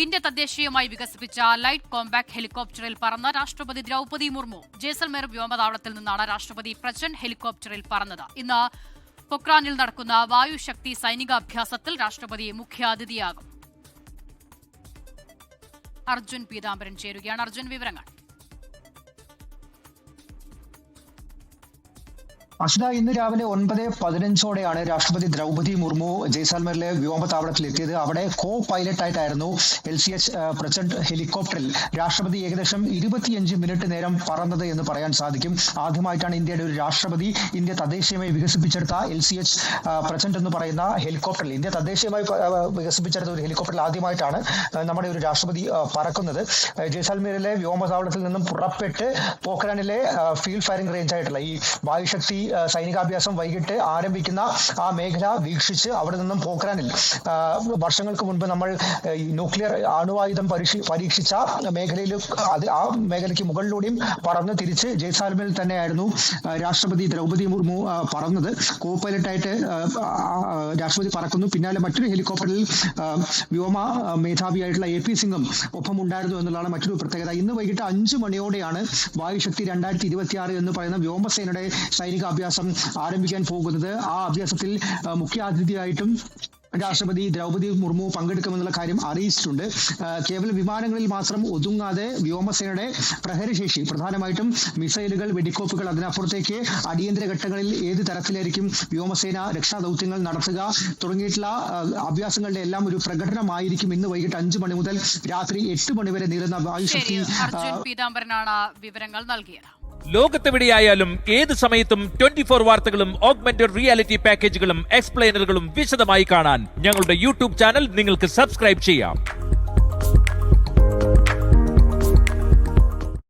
India തദ്ദേശീയമായി വികസിപ്പിച്ച light compact ഹെലികോപ്റ്ററിൽ പറന്ന രാഷ്ട്രപതി ദ്രൗപദി മുർമു ജയ്സൽമേർ വ്യോമതാവളത്തിൽ നിന്നാണ് രാഷ്ട്രപതി പ്രചണ്ഡ് ഹെലികോപ്റ്ററിൽ പറന്നത്. ഇന്ന് പൊക്രാനിൽ നടക്കുന്ന വായുശക്തി സൈനികാഭ്യാസത്തിൽ രാഷ്ട്രപതി മുഖ്യാതിഥിയാകും. അർജുൻ പീതാംബരൻ ചേരുകയാണ്. അർജുൻ, വിവരങ്ങൾ. അശ്വത, ഇന്ന് രാവിലെ 9:15 രാഷ്ട്രപതി ദ്രൗപദി മുർമു ജയ്സാൽമേറിലെ വ്യോമതാവളത്തിൽ എത്തിയത്. അവിടെ കോ പൈലറ്റായിട്ടായിരുന്നു LCH പ്രചണ്ഡ് ഹെലികോപ്റ്ററിൽ രാഷ്ട്രപതി ഏകദേശം 25 മിനിറ്റ് നേരം പറന്നത് എന്ന് പറയാൻ സാധിക്കും. ആദ്യമായിട്ടാണ് ഇന്ത്യയുടെ ഒരു രാഷ്ട്രപതി ഇന്ത്യ തദ്ദേശീയമായി വികസിപ്പിച്ചെടുത്ത LCH പ്രചണ്ഡ് എന്ന് പറയുന്ന ഹെലികോപ്റ്ററിൽ, ഇന്ത്യ തദ്ദേശീയമായി വികസിപ്പിച്ചെടുത്ത ഒരു ഹെലികോപ്റ്ററിൽ ആദ്യമായിട്ടാണ് നമ്മുടെ ഒരു രാഷ്ട്രപതി പറക്കുന്നത്. ജയ്സാൽമേറിലെ വ്യോമതാവളത്തിൽ നിന്നും പുറപ്പെട്ട് പോഖ്രാനിലെ ഫീൽഡ് ഫയറിംഗ് റേഞ്ച് ആയിട്ടുള്ള ഈ വായുശക്തി സൈനികാഭ്യാസം വൈകിട്ട് ആരംഭിക്കുന്ന ആ മേഖല വീക്ഷിച്ച് അവിടെ നിന്നും പോഖ്രാനിൽ വർഷങ്ങൾക്ക് മുൻപ് നമ്മൾ ന്യൂക്ലിയർ അണുവായുധം പരീക്ഷിച്ച മേഖലയിൽ ആ മേഖലയ്ക്ക് മുകളിലൂടെയും പറന്ന് തിരിച്ച് ജയ്സാൽമേറിൽ തന്നെയായിരുന്നു രാഷ്ട്രപതി ദ്രൗപദി മുർമു പറന്നത്. കോ പൈലറ്റായിട്ട് രാഷ്ട്രപതി പറക്കുന്നു. പിന്നാലെ മറ്റൊരു ഹെലികോപ്റ്ററിൽ വ്യോമ മേധാവിയായിട്ടുള്ള AP സിംഗും ഒപ്പം ഉണ്ടായിരുന്നു എന്നുള്ളതാണ് മറ്റൊരു പ്രത്യേകത. ഇന്ന് വൈകിട്ട് 5 മണിയോടെയാണ് വായുശക്തി 2026 എന്ന് പറയുന്ന വ്യോമസേനയുടെ സൈനിക അഭ്യാസം ആരംഭിക്കാൻ പോകുന്നത്. ആ അഭ്യാസത്തിൽ മുഖ്യാതിഥിയായിട്ടും രാഷ്ട്രപതി ദ്രൗപദി മുർമു പങ്കെടുക്കുമെന്നുള്ള കാര്യം അറിയിച്ചിട്ടുണ്ട്. കേവലം വിമാനങ്ങളിൽ മാത്രം ഒതുങ്ങാതെ വ്യോമസേനയുടെ പ്രഹരശേഷി, പ്രധാനമായിട്ടും മിസൈലുകൾ, വെടിക്കോപ്പുകൾ, അതിനപ്പുറത്തേക്ക് അടിയന്തര ഘട്ടങ്ങളിൽ ഏത് തരത്തിലായിരിക്കും വ്യോമസേന രക്ഷാദൌത്യങ്ങൾ നടത്തുക തുടങ്ങിയിട്ടുള്ള അഭ്യാസങ്ങളുടെ എല്ലാം ഒരു പ്രകടനമായിരിക്കും ഇന്ന് വൈകിട്ട് 5 മണി മുതൽ രാത്രി 8 മണി വരെ നീളുന്ന വായുശക്തി. അർജുൻ പീതാംബരനാണ് വിവരങ്ങൾ നൽകിയത്. ലോകത്തെവിടെയായാലും ഏത് സമയത്തും 24 വാർത്തകളും ഓഗ്മെന്റഡ് റിയാലിറ്റി പാക്കേജുകളും എക്സ്പ്ലെയിനറുകളും വിശദമായി കാണാൻ ഞങ്ങളുടെ YouTube ചാനൽ നിങ്ങൾക്ക് സബ്സ്ക്രൈബ് ചെയ്യാം.